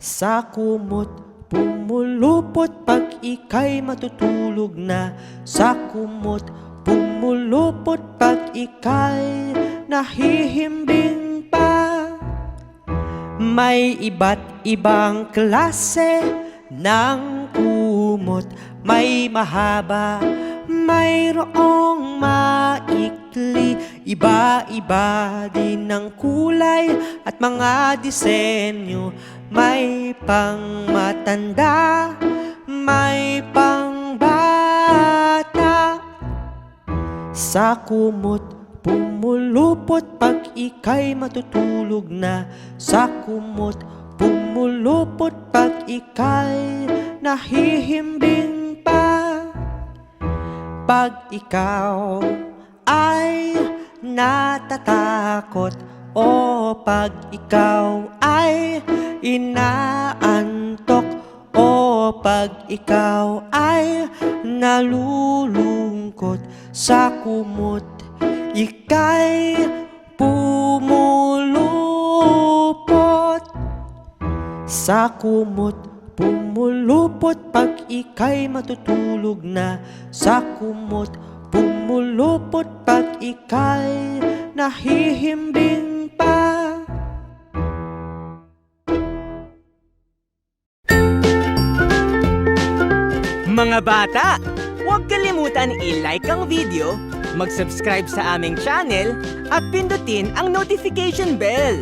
Sa kumot pumulupot pag ika'y matutulog na. Sa kumot pumulupot pag ika'y nahihimbing pa. May iba't ibang klase ng kumot. May mahaba, mayroong maikli. Iba-iba din ang kulay at mga disenyo. May pang matanda, may pang bata. Sa kumot pumulupot pag ika'y matutulog na. Sa kumot pumulupot pag ika'y nahihimbing pa. Pag ikaw ay natatakot o pag ikaw ay inaantok o pag ikaw ay nalulungkot, sa kumot ika'y pumulupot. Sa kumot pumulupot pag ika'y matutulog na. Sa kumot pumulupot pag ika'y nahihimbing pa. Mga bata, huwag kalimutan i-like ang video, mag-subscribe sa aming channel, at pindutin ang notification bell.